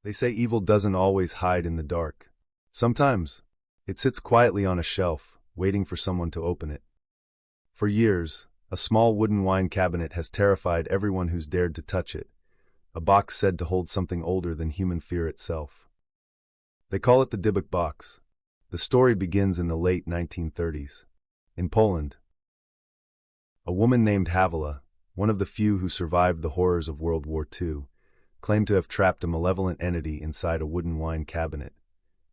They say evil doesn't always hide in the dark. Sometimes, it sits quietly on a shelf, waiting for someone to open it. For years, a small wooden wine cabinet has terrified everyone who's dared to touch it, a box said to hold something older than human fear itself. They call it the Dybbuk Box. The story begins in the late 1930s. In Poland, a woman named Havila, one of the few who survived the horrors of World War II, claimed to have trapped a malevolent entity inside a wooden wine cabinet,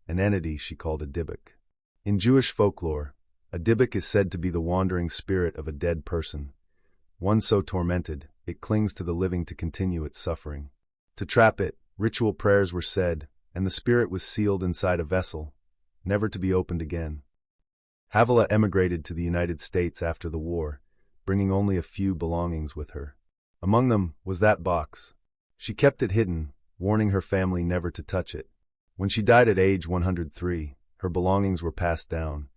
an entity she called a Dybbuk. In Jewish folklore, a Dybbuk is said to be the wandering spirit of a dead person, one so tormented, it clings to the living to continue its suffering. To trap it, ritual prayers were said, and the spirit was sealed inside a vessel, never to be opened again. Havila emigrated to the United States after the war, bringing only a few belongings with her. Among them was that box. She kept it hidden, warning her family never to touch it. When she died at age 103, her belongings were passed down,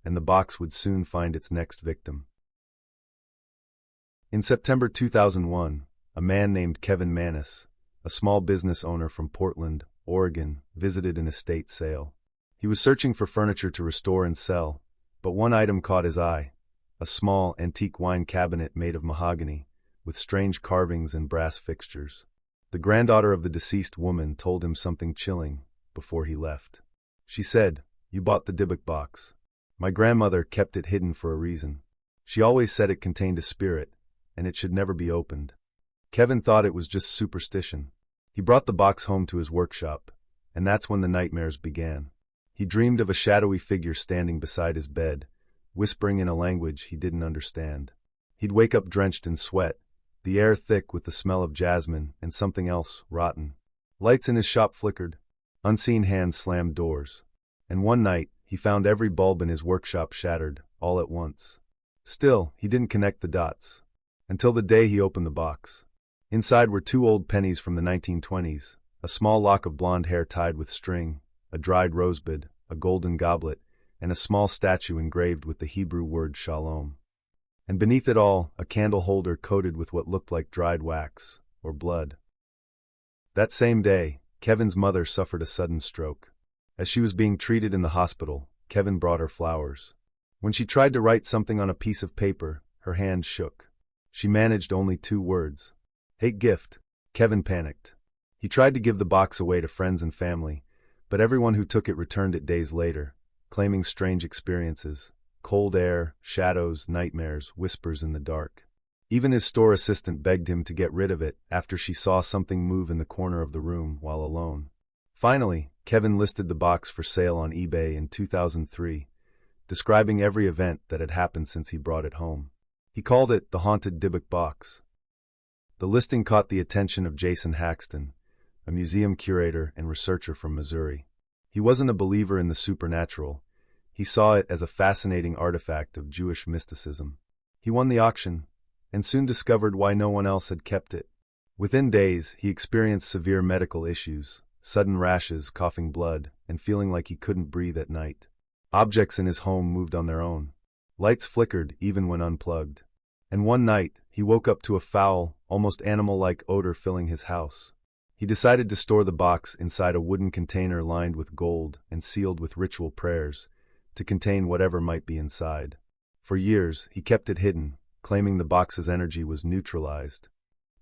and the box would soon find its next victim. In September 2001, a man named Kevin Mannis, a small business owner from Portland, Oregon, visited an estate sale. He was searching for furniture to restore and sell, but one item caught his eye, a small, antique wine cabinet made of mahogany, with strange carvings and brass fixtures. The granddaughter of the deceased woman told him something chilling before he left. She said, "You bought the Dybbuk box. My grandmother kept it hidden for a reason. She always said it contained a spirit, and it should never be opened." Kevin thought it was just superstition. He brought the box home to his workshop, and that's when the nightmares began. He dreamed of a shadowy figure standing beside his bed, whispering in a language he didn't understand. He'd wake up drenched in sweat, the air thick with the smell of jasmine and something else rotten. Lights in his shop flickered. Unseen hands slammed doors. And one night, he found every bulb in his workshop shattered, all at once. Still, he didn't connect the dots. Until the day he opened the box. Inside were 2 old pennies from the 1920s, a small lock of blonde hair tied with string, a dried rosebud, a golden goblet, and a small statue engraved with the Hebrew word shalom. And beneath it all, a candle holder coated with what looked like dried wax, or blood. That same day, Kevin's mother suffered a sudden stroke. As she was being treated in the hospital, Kevin brought her flowers. When she tried to write something on a piece of paper, her hand shook. She managed only 2 words. "Hate gift." Kevin panicked. He tried to give the box away to friends and family, but everyone who took it returned it days later, claiming strange experiences: cold air, shadows, nightmares, whispers in the dark. Even his store assistant begged him to get rid of it after she saw something move in the corner of the room while alone. Finally, Kevin listed the box for sale on eBay in 2003, describing every event that had happened since he brought it home. He called it the Haunted Dybbuk Box. The listing caught the attention of Jason Haxton, a museum curator and researcher from Missouri. He wasn't a believer in the supernatural. He saw it as a fascinating artifact of Jewish mysticism. He won the auction, and soon discovered why no one else had kept it. Within days, he experienced severe medical issues, sudden rashes, coughing blood, and feeling like he couldn't breathe at night. Objects in his home moved on their own. Lights flickered even when unplugged. And one night, he woke up to a foul, almost animal-like odor filling his house. He decided to store the box inside a wooden container lined with gold and sealed with ritual prayers, to contain whatever might be inside. For years, he kept it hidden, claiming the box's energy was neutralized.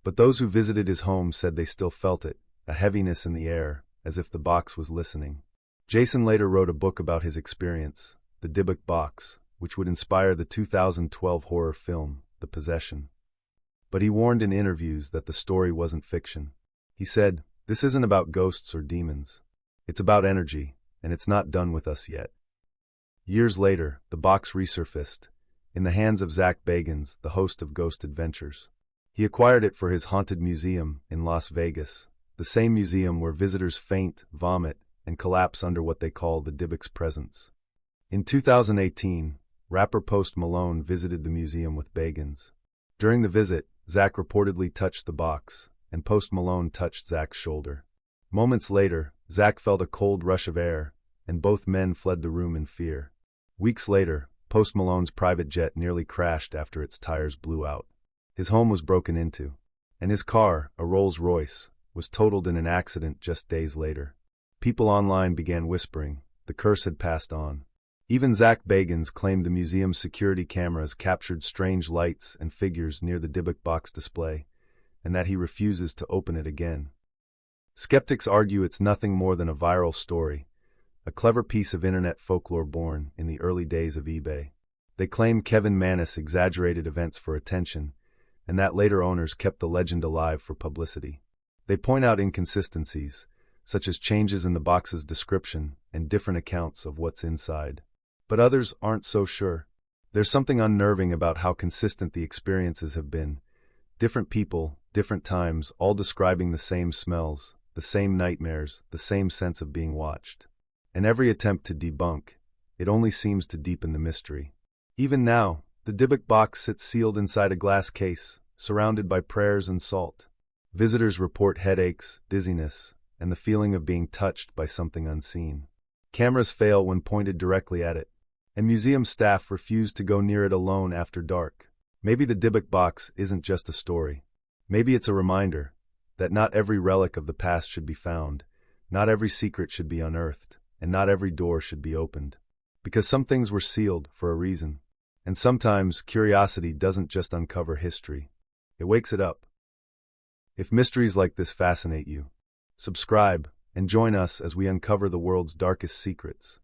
But those who visited his home said they still felt it, a heaviness in the air, as if the box was listening. Jason later wrote a book about his experience, The Dybbuk Box, which would inspire the 2012 horror film, The Possession. But he warned in interviews that the story wasn't fiction. He said, "This isn't about ghosts or demons. It's about energy, and it's not done with us yet." Years later, the box resurfaced, in the hands of Zach Bagans, the host of Ghost Adventures. He acquired it for his haunted museum in Las Vegas, the same museum where visitors faint, vomit, and collapse under what they call the Dybbuk's presence. In 2018, rapper Post Malone visited the museum with Bagans. During the visit, Zach reportedly touched the box, and Post Malone touched Zach's shoulder. Moments later, Zach felt a cold rush of air, and both men fled the room in fear. Weeks later, Post Malone's private jet nearly crashed after its tires blew out. His home was broken into, and his car, a Rolls-Royce, was totaled in an accident just days later. People online began whispering the curse had passed on. Even Zach Bagans claimed the museum's security cameras captured strange lights and figures near the Dybbuk Box display, and that he refuses to open it again. Skeptics argue it's nothing more than a viral story, a clever piece of internet folklore born in the early days of eBay. They claim Kevin Mannis exaggerated events for attention, and that later owners kept the legend alive for publicity. They point out inconsistencies, such as changes in the box's description and different accounts of what's inside. But others aren't so sure. There's something unnerving about how consistent the experiences have been. Different people, different times, all describing the same smells, the same nightmares, the same sense of being watched. And every attempt to debunk it only seems to deepen the mystery. Even now, the Dybbuk Box sits sealed inside a glass case, surrounded by prayers and salt. Visitors report headaches, dizziness, and the feeling of being touched by something unseen. Cameras fail when pointed directly at it, and museum staff refuse to go near it alone after dark. Maybe the Dybbuk Box isn't just a story. Maybe it's a reminder that not every relic of the past should be found, not every secret should be unearthed, and not every door should be opened. Because some things were sealed for a reason. And sometimes curiosity doesn't just uncover history, it wakes it up. If mysteries like this fascinate you, subscribe and join us as we uncover the world's darkest secrets.